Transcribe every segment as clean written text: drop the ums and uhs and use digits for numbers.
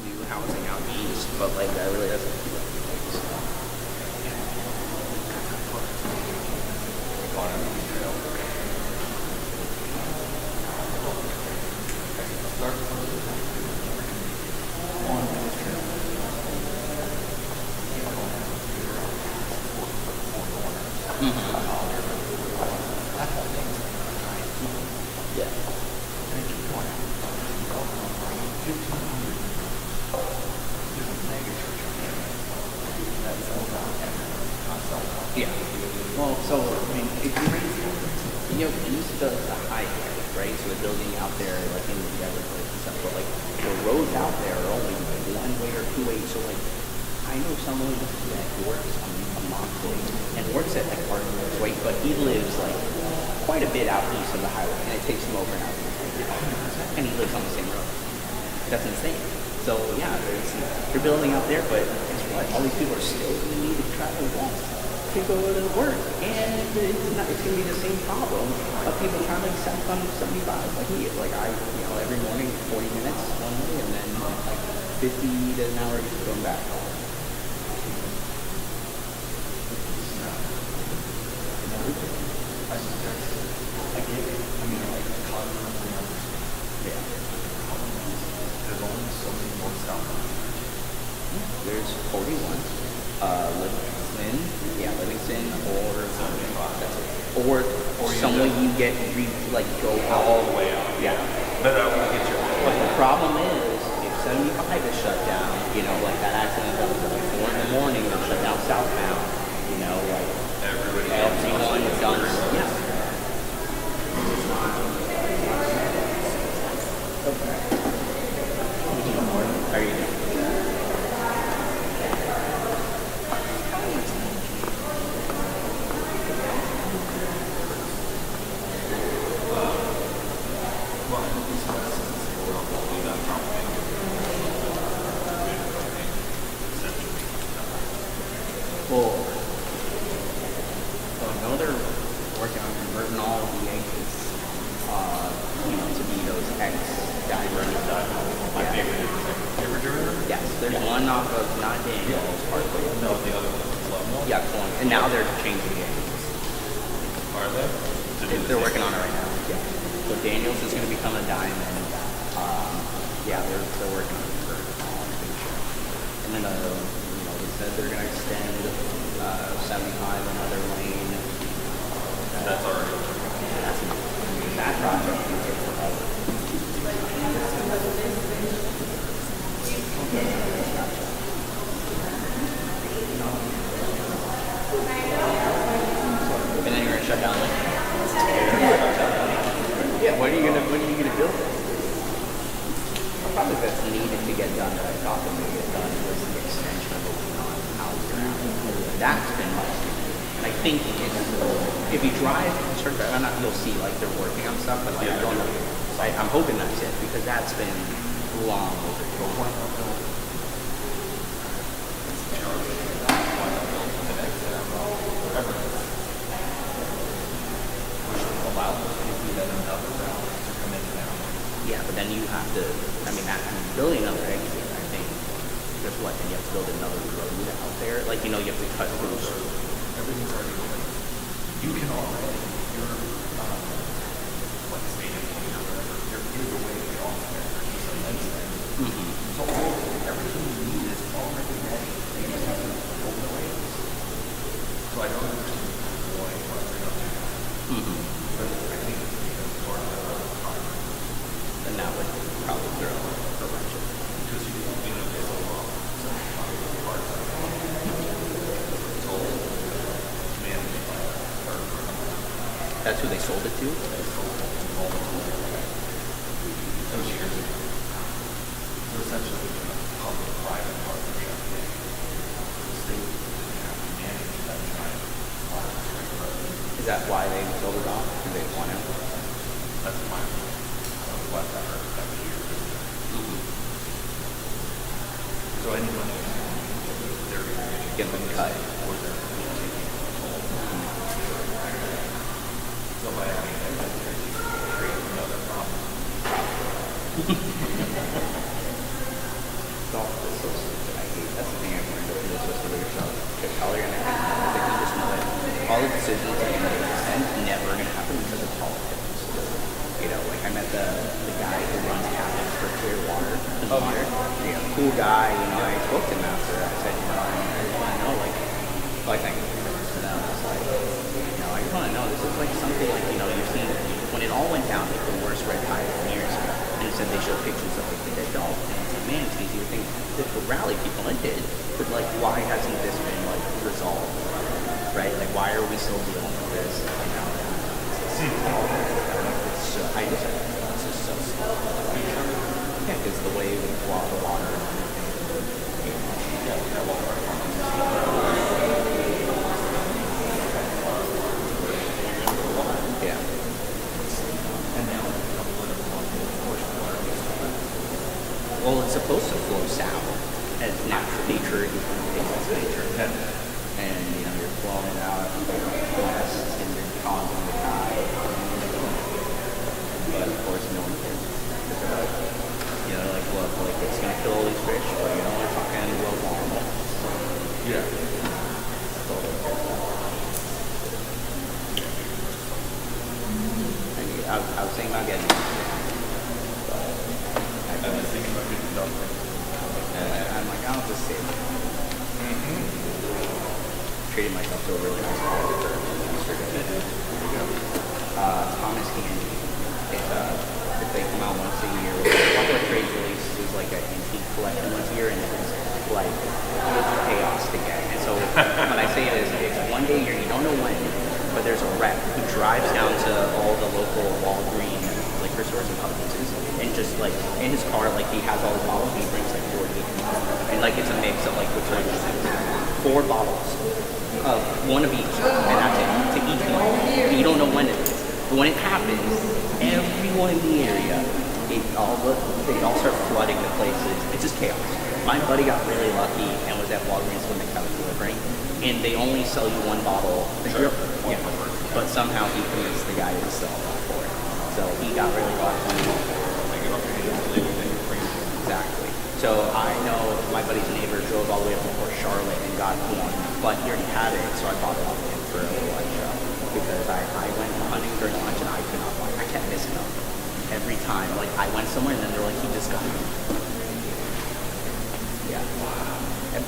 new housing out east, but like that really doesn't. Yeah. Well, so I mean, if east of the highway, right? So the building out there, like in the Everglades and stuff, but like the roads out there are only like one way or two ways. So like, I know someone that works on Montague and works at like Arkansas, right? But he lives like quite a bit out east of the highway, and it takes him over an hour. And he lives on the same road. That's insane. So yeah, they're building out there, but guess what? All these people are still going to need to travel west to go to work, and it's going to be the same problem of people trying to south on 75 like me. Like every morning 40 minutes one way, and then like 50 to an hour just going back. There's 41. Livingston, or somewhere you get go all the way out. Yeah. But the problem is if 75 is shut down, like that accident that was at 4 in the morning that shut down southbound, everyone is done. Yeah. How are you doing? Well, I know they're working on converting all of the exits, to be those X-diver stuff. My favorite is ever driven? Yes, there's one off of not Daniels Parkway. No, the other one is Colonial. Yeah, Colonial. And now they're changing the exits. Are they? They're working on it right now. Yeah. So Daniels is going to become a diamond. They're working on it for and then they said they're going to extend 75 another lane. That's already. That project can take forever. And then you're going to shut down. Yeah. What are you gonna build? Probably that's needed to get done that I thought that would get done was the extension of the house ground. That's been much. And I think if you drive, you'll see like they're working on stuff, but like I don't know. I'm hoping that's it because that's been long overdue. Yeah, but then you have to, building another exit, I think, guess what, then you have to build another road out there. Like, you have to cut through. Everything's already going. You can already, you're, stadium or whatever, you're either way to get off there. There's just a lens there. So everything you need is already ready. You just have to open the ways. So I don't understand why they're not doing that. But I think it's because part of the and that would probably throw a bunch of because you get so long. That's who they sold it to? Those years ago. It was essentially a public-private partnership. The state didn't have to manage that giant road. Is that why they sold it off? Because they want it? That's my what I've heard that years. So anyone they're going to get them cut or they're taking control. So by having that, create another problem. So golf is so stupid. I hate that's the thing I've learned over this rest of yourself. The color and everything. Like you just know that all the decisions that you make and never gonna happen because of politics. You know, like I met the guy who runs cabins for Clearwater. Water. Yeah, cool guy, you know, I spoke to him after. I said, you know, I just wanna know like thank you first. And I was like, you know, I just wanna know this is like something like, you know, you've seen when it all went down like the worst red tide in years ago. And he said they showed pictures of like the dead dolphins and manatees. You would think this would rally people, and it did. But like, why hasn't this been like resolved? Right? Like, why are we still dealing with this? You know, it's so, I just it's just so slow. Yeah, because the way we flow the water. Yeah. Well, it's supposed to flow south as nature dictates nature. Yeah. And, you know, you're flowing it out west and you're causing the tide. But, of course, no one cares. You know, like, look, like, it's going to kill all these fish, but, you know, we're fucking global warming. Yeah. That's all they care about. And I was thinking about getting I've been thinking about getting dumpling. I'm like, I'll just save it. Treating myself to a really nice product Thomas Candy. They come out once a year. Popular Trades release is like an antique collection once a year, and it's like chaos to get. And so when I say it is, it's one day a year, you don't know when, but there's a rep who drives down to all the local Walgreens liquor stores and Publixes, and just like in his car, like he has all the bottles, and he brings like 48 and like it's a mix of like which like 4 bottles of one of each, and that's it to each one. And you don't know when it is, but when it happens, everyone in the area, they all start flooding the places. It's just chaos. My buddy got really lucky and was at Walgreens when they kept delivering, and they only sell you 1 bottle. Sure. Yeah, but somehow he convinced the guy to sell that for it. So he got really lucky. Exactly. So I know my buddy's neighbor drove all the way up to Port Charlotte and got one, but he already had it, so I bought it off him for a little extra. Because I went hunting during lunch and I could not find. I kept missing them every time. Like I went somewhere and then they're like, he just got it. Yeah.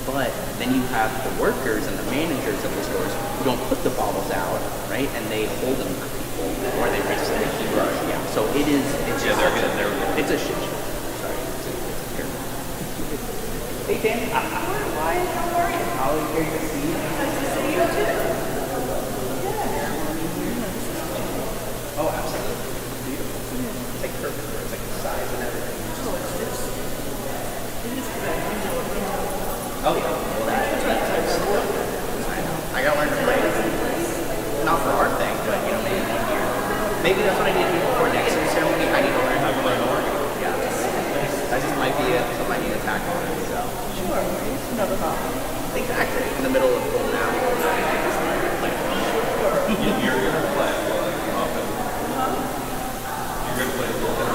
But then you have the workers and the managers of the stores who don't put the bottles out, right? And they hold them for people, or they keep rushing. Yeah. So it's just it's a shit show. Sorry. It's terrible. Hey Dan, hi. How are you? Always great to see you. Nice to see you too. Oh, absolutely. Beautiful. It's like perfect. It's like the size and everything. Oh, it is good. Oh, yeah. Well, that's I know. I gotta learn to play. Not for our thing, but, you know, maybe one year. Maybe that's what I need to do before next year's ceremony. I need to learn how to play more. Yeah. That just might be something I need to tackle on myself. Sure. It's another problem. Exactly. In the middle of going out. You're going to play often. You're going to play a little bit.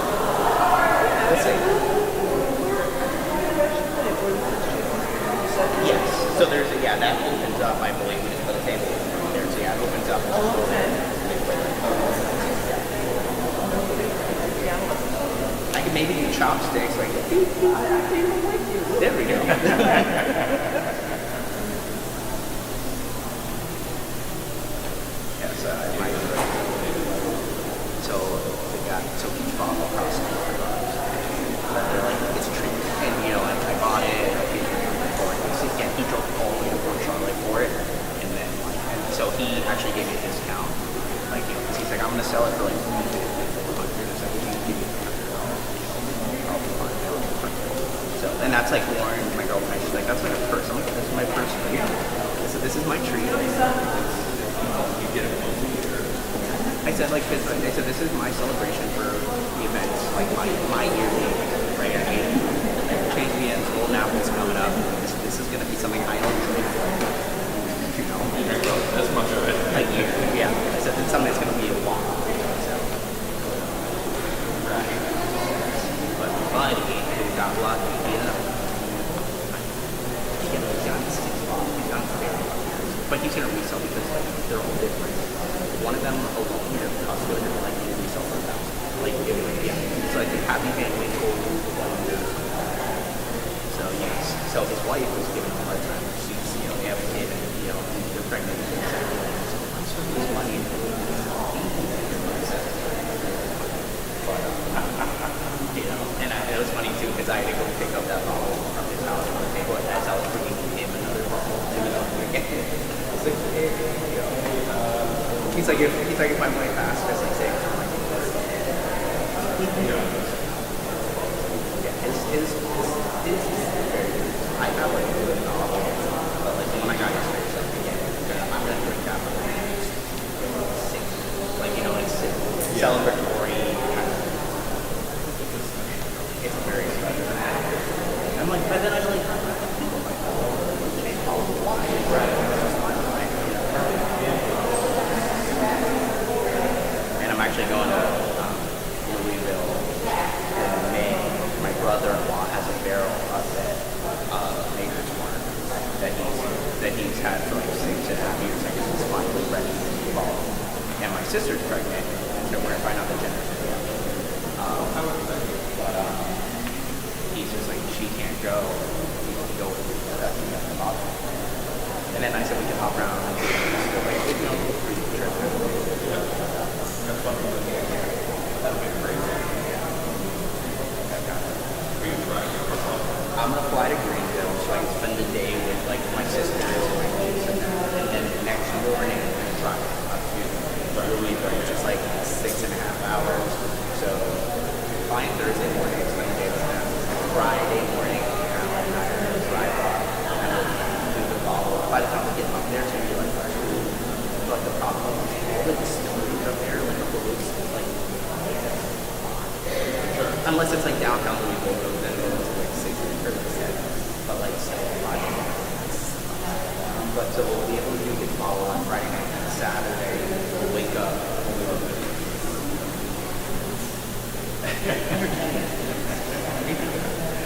Let's see. Yes. So there's that opens up, I believe. We just put a table there. So yeah, it opens up. Oh, okay. I could maybe do chopsticks. Like, there we go. Yes, I might. So each bottle costs $4. They're like, it's a treat. And, you know, I bought it. I paid for it. He drove all the way to Port Charlotte for it. And then, and so he actually gave me a discount. Like, you know, 'cause he's like, I'm going to sell it for like $400. It's like, you give me So, and that's like Lauren, my girlfriend, she's like, that's like a purse. I'm like, this is my purse for you. So this is my treat. You get it once a year. I said, like, cause I said, this is my celebration for the events, like my yearly, right? I mean, change the ends, old Naples coming up. This is gonna be something I don't drink. You know, That's much of it. like yeah. I said it's something that's gonna be a while. So, right. But buddy, who got lucky, you know. wife was giving him a hard time. She's, you know, they have a kid and, you know, they're pregnant and second. So I sort of lose money and you know, and it was funny too because I had to go pick up that bottle from his house on the table as I was bringing him another bottle. You know, it's like, hey, you know, he's like, if my money fast, just like saying, I'm like, yeah, his I got like a good novel, but like the one I got yesterday was like, yeah, I'm gonna drink that one. Like, you know, it's celebratory. It's very special. I'm like, but then I was like, people like, oh, why? Right. And I'm actually going to Louisville in May. My brother-in-law has a barrel up at Maker's Mark that he's had for like 6.5 years. I guess it's finally ready to fall. And my sister's pregnant, so we're gonna find out the gender. He's just like, she can't go. You can go with me. That's the problem. And then I said we can hop around and just go like, you know, free trip. Yeah. That's fun. That'll be crazy. Will you try to go? I'm gonna fly to Greenville so I can spend the day with like my sisters and my niece and then next morning I'm gonna drive up to Louisville, which is like 6.5 hours. So flying Thursday morning, spend the day with them. Friday morning, I'm gonna drive up and do the follow up. By the time we get up there, it's gonna be like but the problem is all the distilleries up there, like the booths, like unless it's like downtown Louisville, then it's like 6 or 7. But like 7, 5. But so we'll be able to do the follow on Friday night and Saturday. We'll wake up.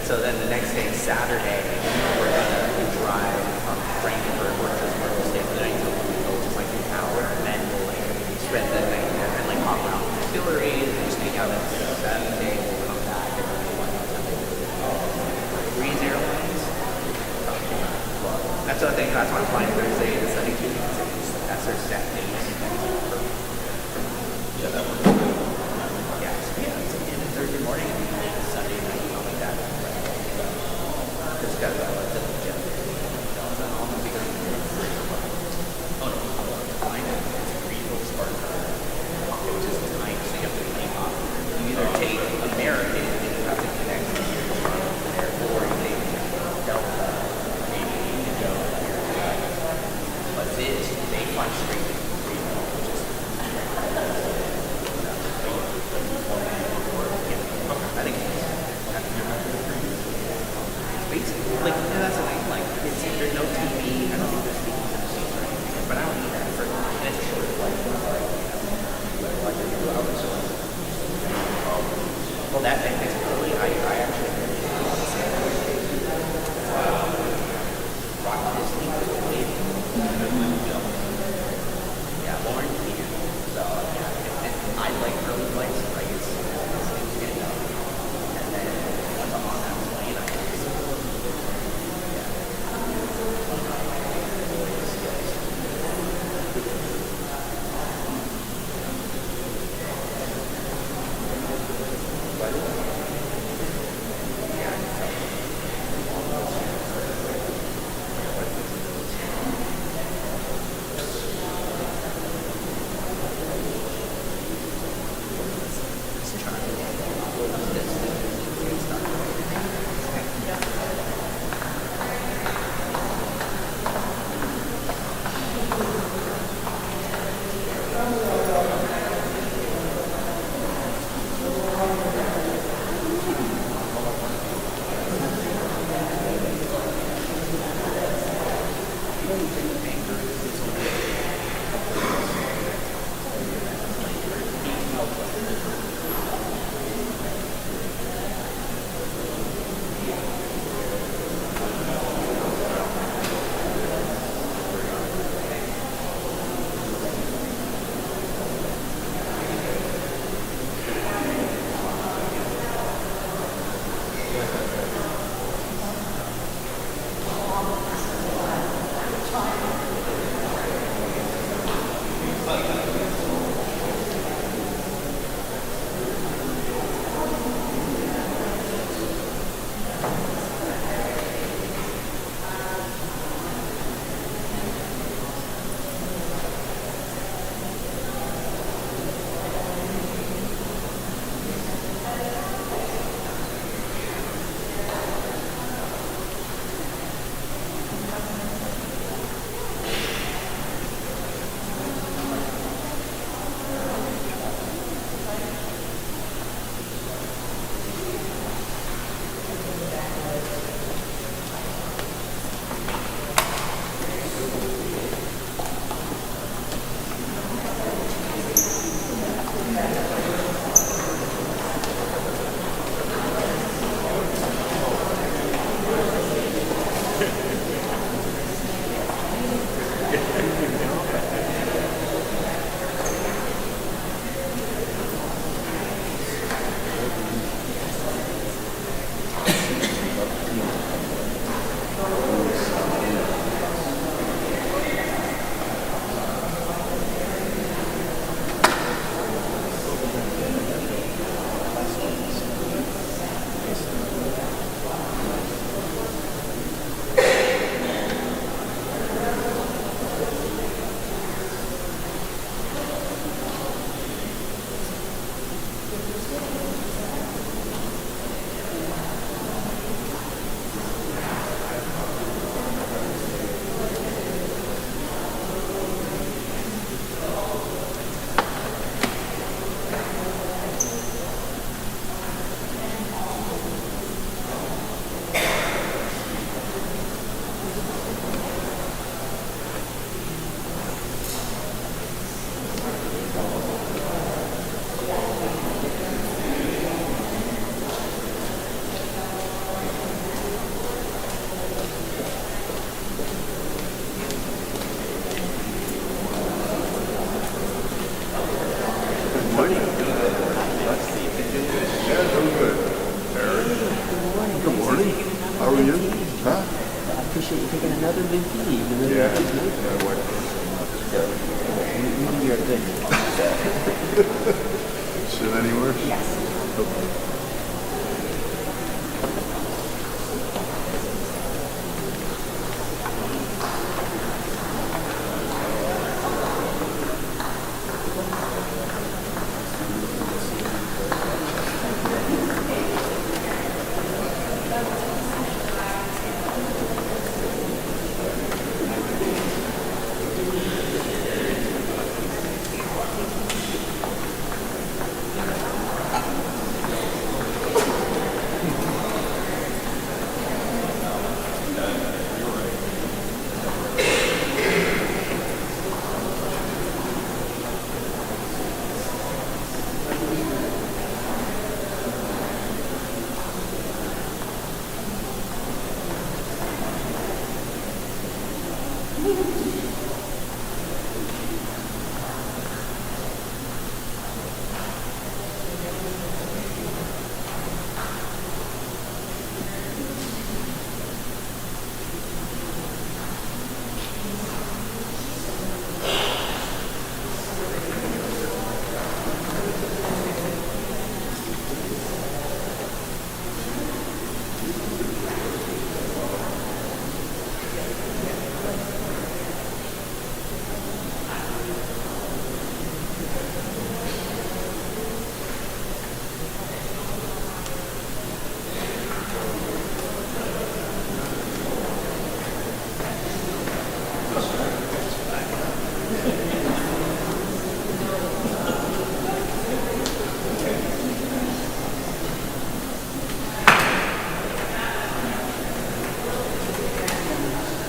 So then the next day, Saturday, we're gonna drive from Frankfurt, which is where we'll stay for the night, to Louisville, which is like an hour, and then we'll like spend the night there and like hop around the distilleries and just hang out. And Saturday we'll come back and then we'll Breeze Airlines. That's the thing. That's why I'm flying Thursday and Sunday too. That's their set days. Yeah, that one's good. Yeah, so yeah, it's again Thursday morning and then Sunday night, something like that. Just got to go to the gym. Because oh no, flying is Greenville Spartan, which is tiny, so you have to take off. You either take American and you have to connect to your there, or you take Delta, maybe you can go here. But this, they fly straight to Greenville, which is I think it's basically like Huh? I appreciate you taking another big tea, even though Yeah. you're just I worked so much. so you're good. Shit any worse? Yes.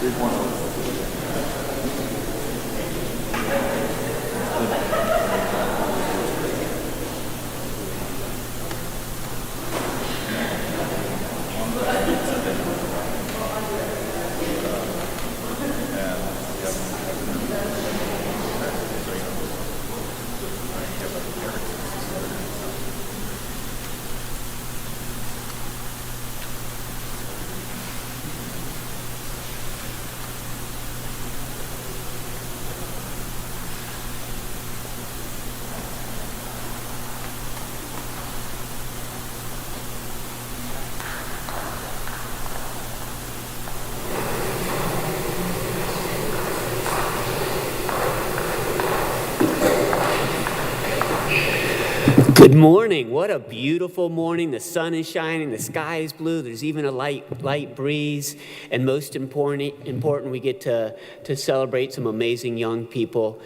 Here's one of them. Good morning. What a beautiful morning. The sun is shining, the sky is blue, there's even a light breeze, and most important we get to celebrate some amazing young people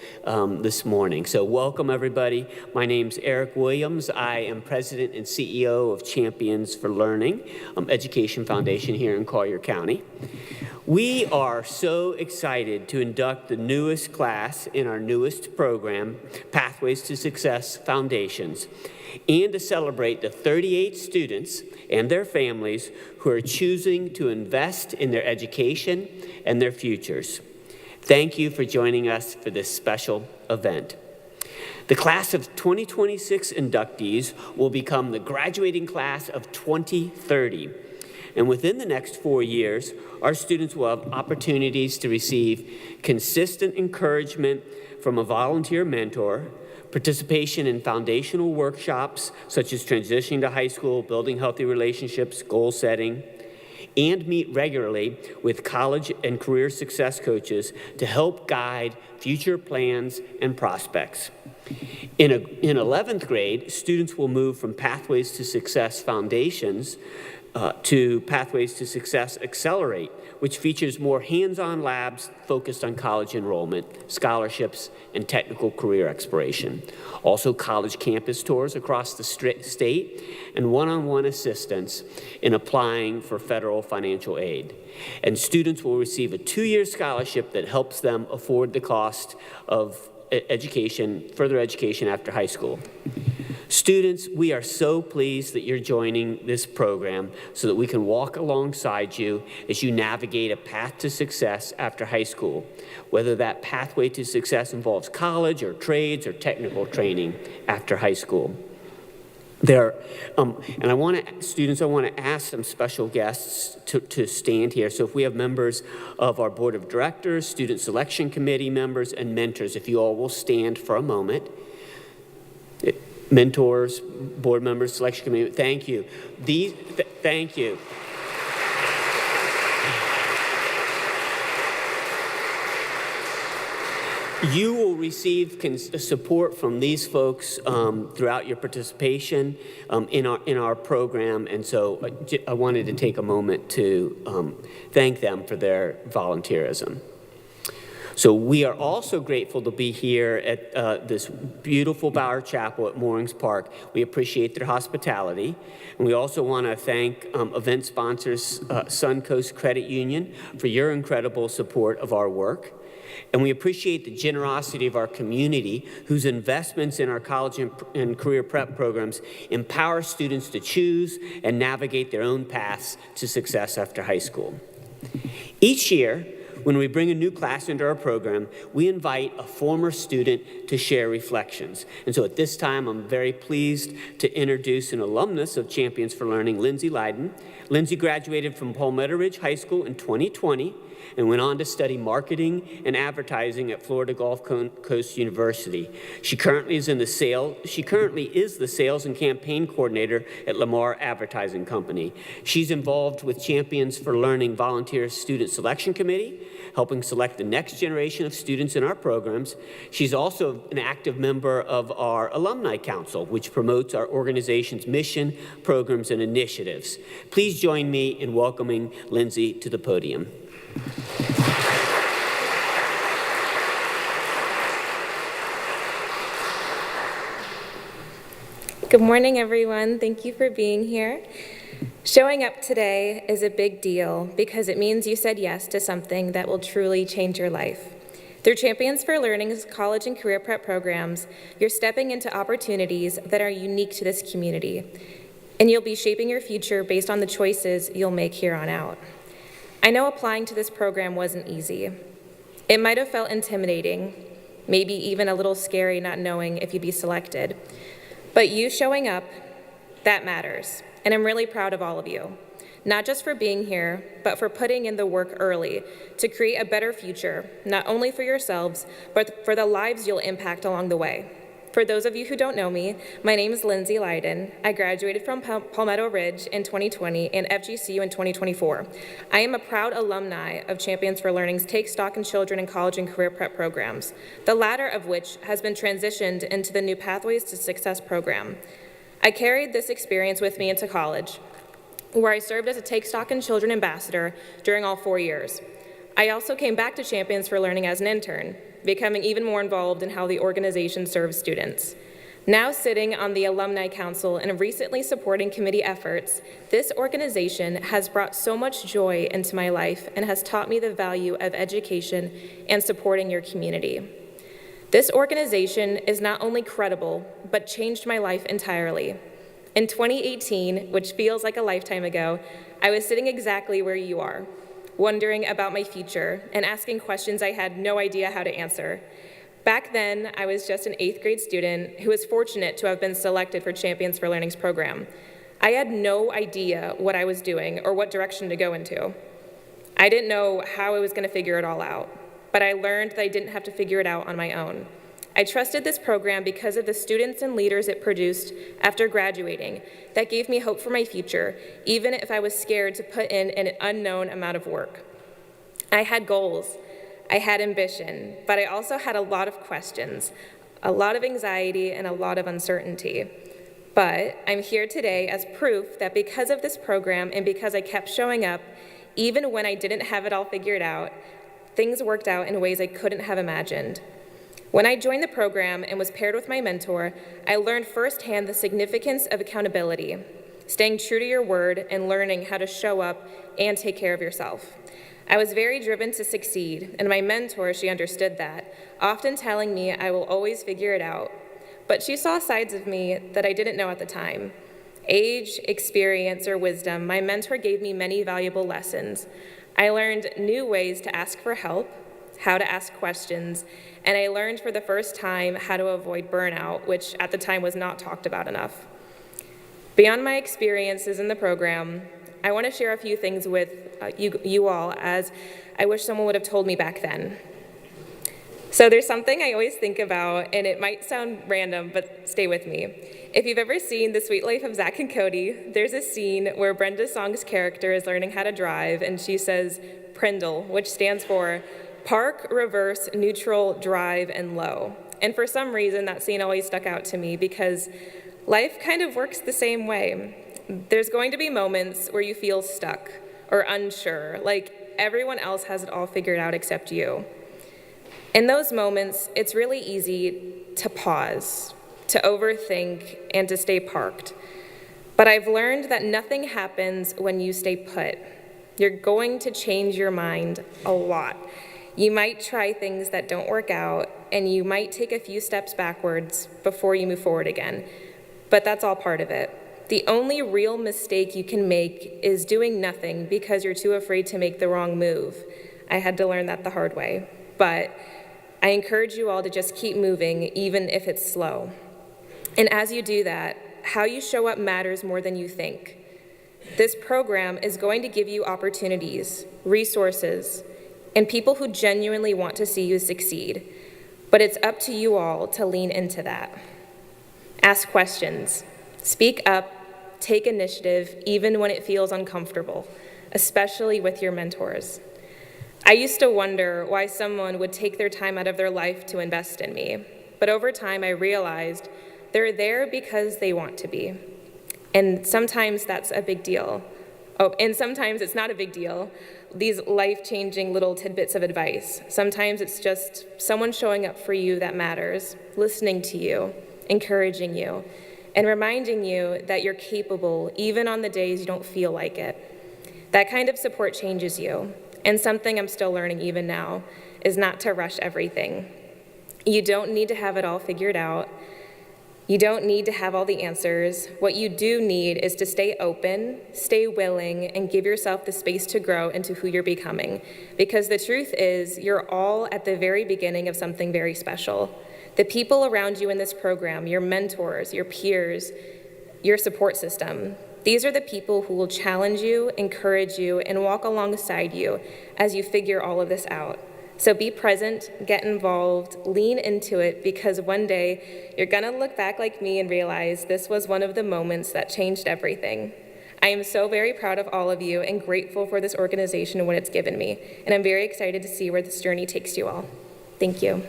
this morning. So welcome everybody. My name's Eric Williams. I am president and CEO of Champions for Learning Education Foundation here in Collier County. We are so excited to induct the newest class in our newest program, Pathways to Success Foundations, and to celebrate the 38 students and their families who are choosing to invest in their education and their futures. Thank you for joining us for this special event. The class of 2026 inductees will become the graduating class of 2030. And within the next 4 years, our students will have opportunities to receive consistent encouragement from a volunteer mentor, participation in foundational workshops such as transitioning to high school, building healthy relationships, goal setting, and meet regularly with college and career success coaches to help guide future plans and prospects. In 11th grade, students will move from Pathways to Success Foundations to Pathways to Success Accelerate, which features more hands-on labs focused on college enrollment, scholarships, and technical career exploration. Also college campus tours across the state and one-on-one assistance in applying for federal financial aid. And students will receive a 2-year scholarship that helps them afford the cost of further education after high school. Students, we are so pleased that you're joining this program so that we can walk alongside you as you navigate a path to success after high school, whether that pathway to success involves college or trades or technical training after high school. There, and I want to ask some special guests to stand here. So if we have members of our board of directors, student selection committee members, and mentors, if you all will stand for a moment. Mentors, board members, selection committee, thank you. Thank you. You will receive support from these folks throughout your participation in our program, and so I wanted to take a moment to thank them for their volunteerism. So we are also grateful to be here at this beautiful Bower Chapel at Moorings Park. We appreciate their hospitality. And we also want to thank event sponsors Suncoast Credit Union for your incredible support of our work. And we appreciate the generosity of our community, whose investments in our college and career prep programs empower students to choose and navigate their own paths to success after high school. Each year, when we bring a new class into our program, we invite a former student to share reflections. And so at this time, I'm very pleased to introduce an alumnus of Champions for Learning, Lindsay Leiden. Lindsay graduated from Palmetto Ridge High School in 2020 and went on to study marketing and advertising at Florida Gulf Coast University. She currently is the sales and campaign coordinator at Lamar Advertising Company. She's involved with Champions for Learning Volunteer Student Selection Committee, helping select the next generation of students in our programs. She's also an active member of our Alumni Council, which promotes our organization's mission, programs, and initiatives. Please join me in welcoming Lindsay to the podium. Good morning, everyone. Thank you for being here. Showing up today is a big deal because it means you said yes to something that will truly change your life. Through Champions for Learning's college and career prep programs, you're stepping into opportunities that are unique to this community, and you'll be shaping your future based on the choices you'll make here on out. I know applying to this program wasn't easy. It might have felt intimidating, maybe even a little scary not knowing if you'd be selected. But you showing up, that matters. And I'm really proud of all of you, not just for being here, but for putting in the work early to create a better future, not only for yourselves, but for the lives you'll impact along the way. For those of you who don't know me, my name is Lindsay Leiden. I graduated from Palmetto Ridge in 2020 and FGCU in 2024. I am a proud alumni of Champions for Learning's Take Stock in Children in College and Career Prep programs, the latter of which has been transitioned into the new Pathways to Success program. I carried this experience with me into college, where I served as a Take Stock in Children ambassador during all 4 years. I also came back to Champions for Learning as an intern, becoming even more involved in how the organization serves students. Now sitting on the Alumni Council and recently supporting committee efforts, this organization has brought so much joy into my life and has taught me the value of education and supporting your community. This organization is not only credible, but changed my life entirely. In 2018, which feels like a lifetime ago, I was sitting exactly where you are, wondering about my future and asking questions I had no idea how to answer. Back then, I was just an 8th grade student who was fortunate to have been selected for Champions for Learning's program. I had no idea what I was doing or what direction to go into. I didn't know how I was going to figure it all out, but I learned that I didn't have to figure it out on my own. I trusted this program because of the students and leaders it produced after graduating that gave me hope for my future, even if I was scared to put in an unknown amount of work. I had goals, I had ambition, but I also had a lot of questions, a lot of anxiety, and a lot of uncertainty. But I'm here today as proof that because of this program and because I kept showing up, even when I didn't have it all figured out, things worked out in ways I couldn't have imagined. When I joined the program and was paired with my mentor, I learned firsthand the significance of accountability, staying true to your word and learning how to show up and take care of yourself. I was very driven to succeed, and my mentor, she understood that, often telling me I will always figure it out. But she saw sides of me that I didn't know at the time. Age, experience, or wisdom, my mentor gave me many valuable lessons. I learned new ways to ask for help, how to ask questions, and I learned for the first time how to avoid burnout, which at the time was not talked about enough. Beyond my experiences in the program, I want to share a few things with you all, as I wish someone would have told me back then. So there's something I always think about, and it might sound random, but stay with me. If you've ever seen The Sweet Life of Zach and Cody, there's a scene where Brenda Song's character is learning how to drive, and she says Prindle, which stands for Park, Reverse, Neutral, Drive, and Low. And for some reason, that scene always stuck out to me because life kind of works the same way. There's going to be moments where you feel stuck or unsure, like everyone else has it all figured out except you. In those moments, it's really easy to pause, to overthink, and to stay parked. But I've learned that nothing happens when you stay put. You're going to change your mind a lot. You might try things that don't work out, and you might take a few steps backwards before you move forward again. But that's all part of it. The only real mistake you can make is doing nothing because you're too afraid to make the wrong move. I had to learn that the hard way. But I encourage you all to just keep moving, even if it's slow. And as you do that, how you show up matters more than you think. This program is going to give you opportunities, resources, and people who genuinely want to see you succeed. But it's up to you all to lean into that. Ask questions, speak up, take initiative, even when it feels uncomfortable, especially with your mentors. I used to wonder why someone would take their time out of their life to invest in me, but over time I realized they're there because they want to be. And sometimes that's a big deal. Oh, and sometimes it's not a big deal. These life-changing little tidbits of advice. Sometimes it's just someone showing up for you that matters, listening to you, encouraging you, and reminding you that you're capable even on the days you don't feel like it. That kind of support changes you. And something I'm still learning even now is not to rush everything. You don't need to have it all figured out. You don't need to have all the answers. What you do need is to stay open, stay willing, and give yourself the space to grow into who you're becoming. Because the truth is, you're all at the very beginning of something very special. The people around you in this program, your mentors, your peers, your support system, these are the people who will challenge you, encourage you, and walk alongside you as you figure all of this out. So be present, get involved, lean into it, because one day you're gonna look back like me and realize this was one of the moments that changed everything. I am so very proud of all of you and grateful for this organization and what it's given me. And I'm very excited to see where this journey takes you all. Thank you.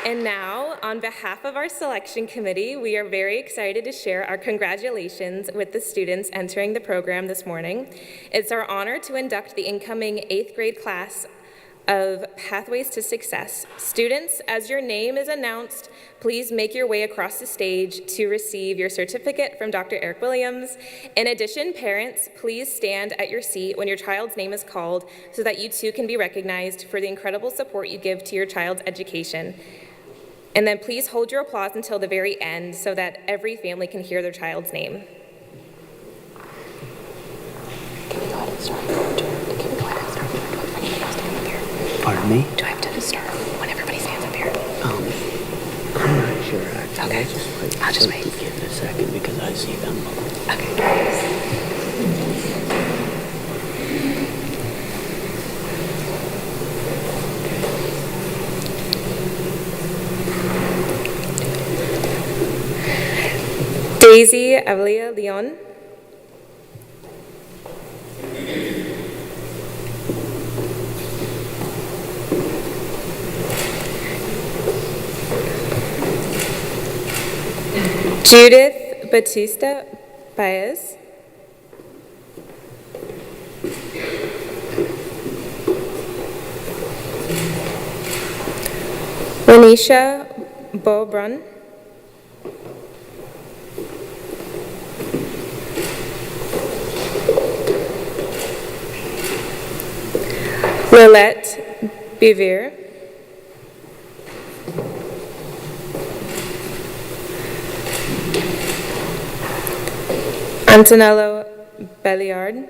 And now, on behalf of our selection committee, we are very excited to share our congratulations with the students entering the program this morning. It's our honor to induct the incoming 8th grade class of Pathways to Success. Students, as your name is announced, please make your way across the stage to receive your certificate from Dr. Eric Williams. In addition, parents, please stand at your seat when your child's name is called so that you too can be recognized for the incredible support you give to your child's education. And then please hold your applause until the very end so that every family can hear their child's name. Can we go ahead and start? Can we go ahead and start when everybody stands up here? Pardon me? Do I have to start when everybody stands up here? I'm not sure actually. Okay. I'll just wait. Give it a second because I see them. Okay. Daisy Avelia Leon. Judith Batista Baez. Renisha Beaubrun. Lilette Bevere. Antonello Belliard.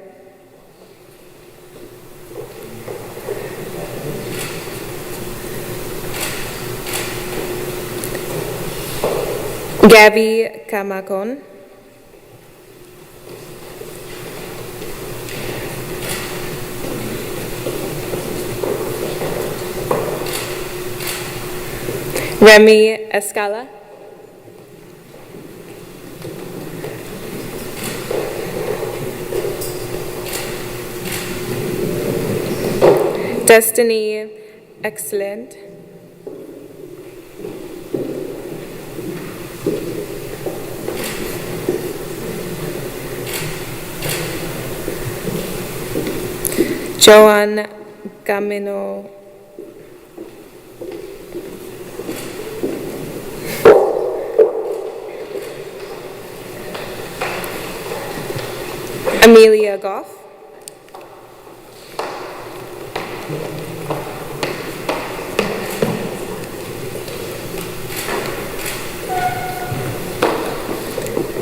Gabby Camacon. Remy Escala. Destiny Excellent. Joan Gamino. Amelia Goff.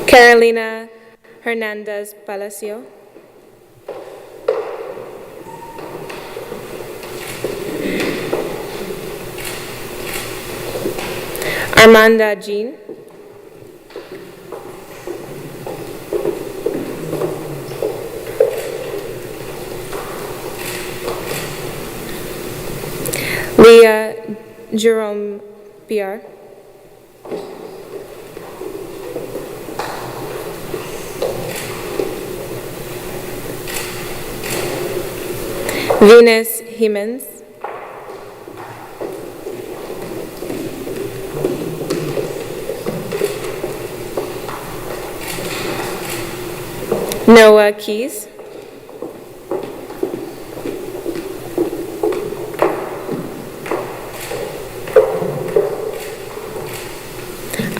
Carolina Hernandez Palacio. Armanda Jean. Leah Jerome PR. Venus Jimenez. Noah Keys.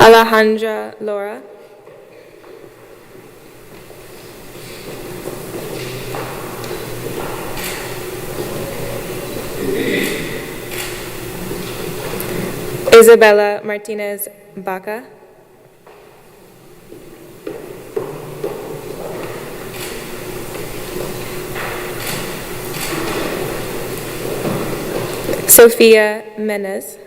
Alejandra Laura. Isabella Martinez Baca. Sophia Menez.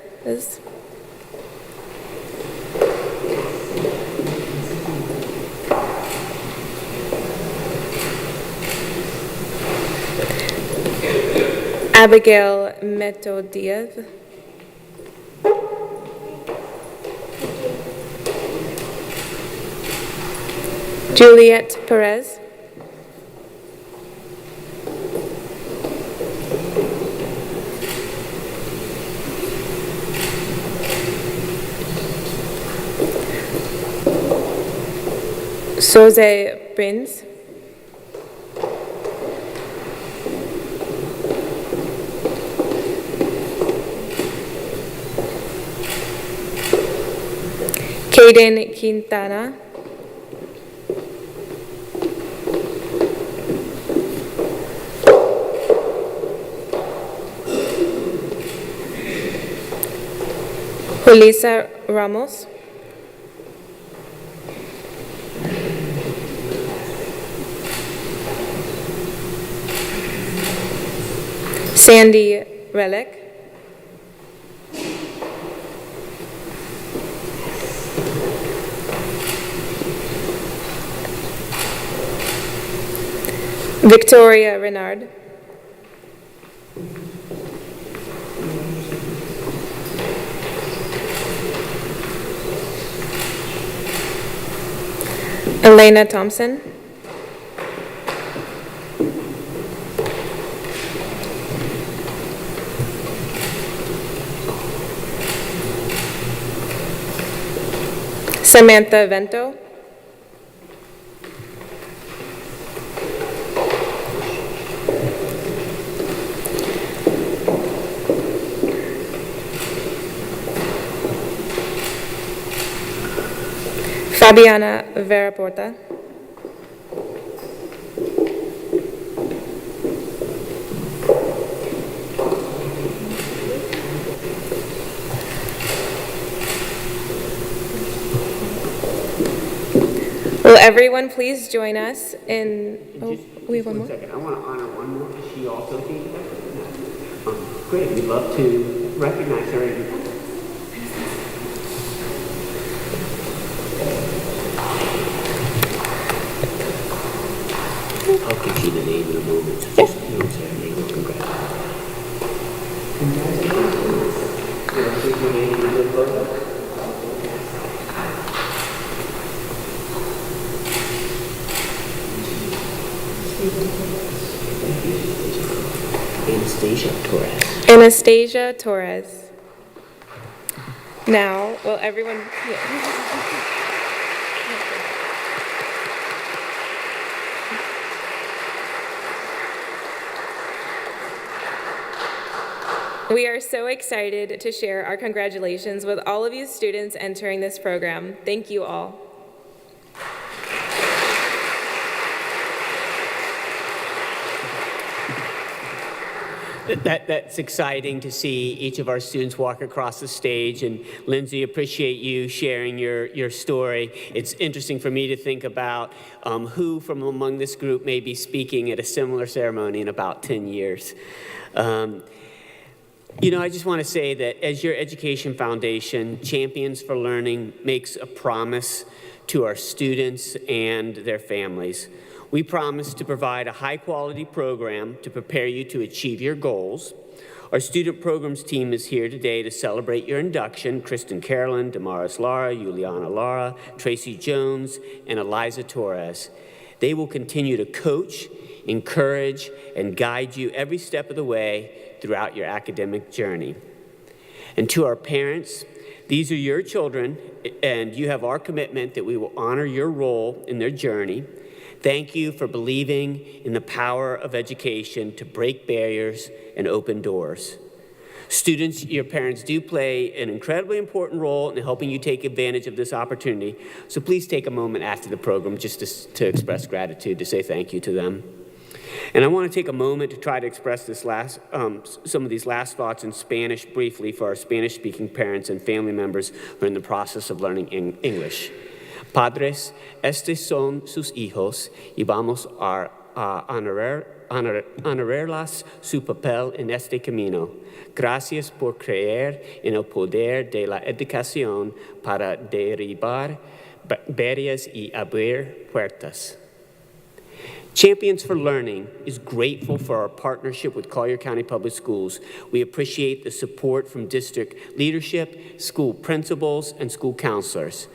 Abigail Metodiev. Juliet Perez. Jose Prince. Caden Quintana. Julissa Ramos. Sandy Relic. Victoria Renard. Elena Thompson. Samantha Vento. Fabiana Veraporta. Will everyone please join us in... Oh, we have one more? Second. I want to honor one more because she also came today. Great. We'd love to recognize her. a moment. So just notes there, and they will congratulate. Anastasia Torres. Anastasia Torres. Now, will everyone... We are so excited to share our congratulations with all of you students entering this program. Thank you all. That's exciting to see each of our students walk across the stage. And Lindsay, appreciate you sharing your story. It's interesting for me to think about who from among this group may be speaking at a similar ceremony in about 10 years. You know, I just want to say that as your education foundation, Champions for Learning makes a promise to our students and their families. We promise to provide a high-quality program to prepare you to achieve your goals. Our student programs team is here today to celebrate your induction. Kristen Carolyn, Damaris Lara, Juliana Lara, Tracy Jones, and Eliza Torres. They will continue to coach, encourage, and guide you every step of the way throughout your academic journey. And to our parents, these are your children, and you have our commitment that we will honor your role in their journey. Thank you for believing in the power of education to break barriers and open doors. Students, your parents do play an incredibly important role in helping you take advantage of this opportunity. So please take a moment after the program just to express gratitude, to say thank you to them. And I want to take a moment to try to express some of these last thoughts in Spanish briefly for our Spanish-speaking parents and family members who are in the process of learning English. Padres, estos son sus hijos y vamos a honorarlas su papel en este camino. Gracias por creer en el poder de la educación para derribar barreras y abrir puertas. Champions for Learning is grateful for our partnership with Collier County Public Schools. We appreciate the support from district leadership, school principals, and school counselors.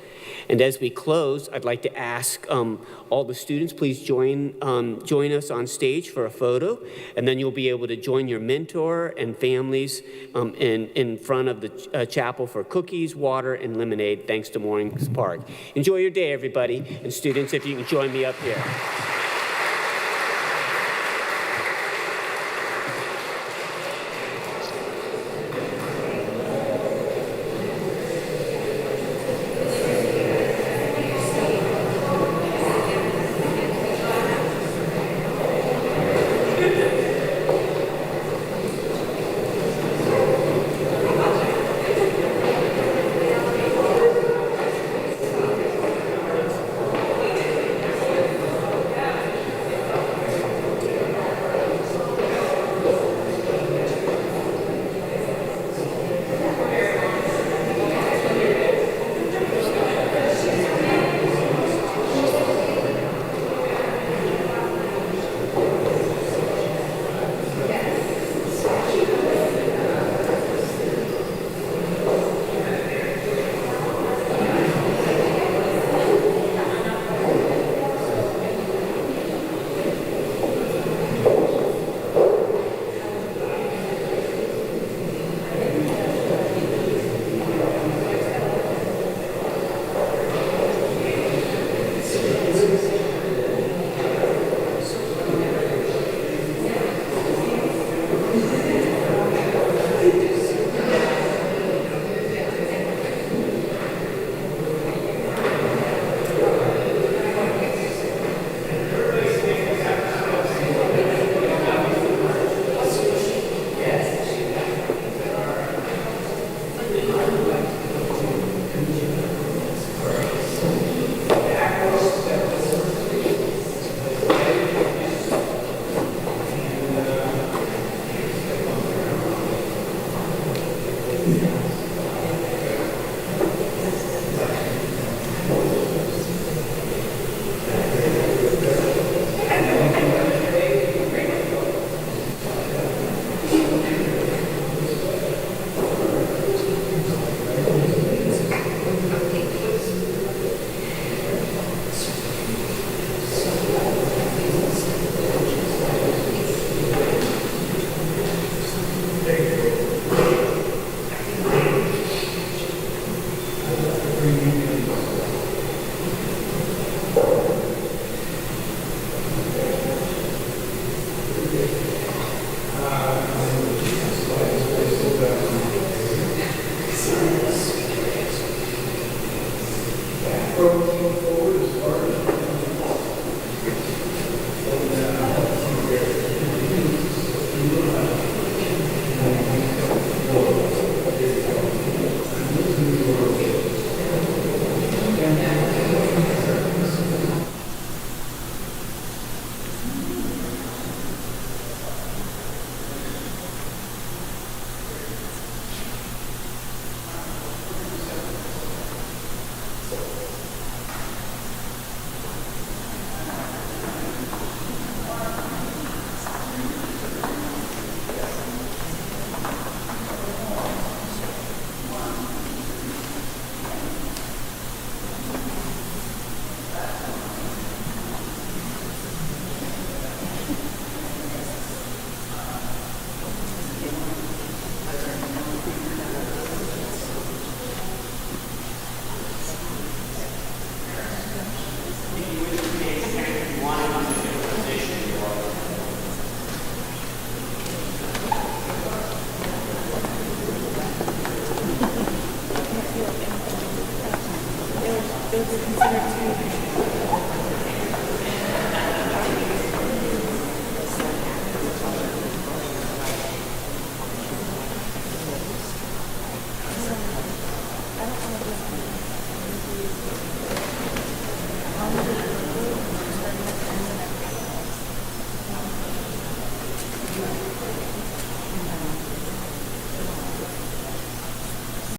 And as we close, I'd like to ask all the students, please join us on stage for a photo, and then you'll be able to join your mentor and families in front of the chapel for cookies, water, and lemonade, thanks to Moorings Park. Enjoy your day, everybody, and students, if you can join me up here.